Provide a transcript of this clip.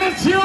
miss you.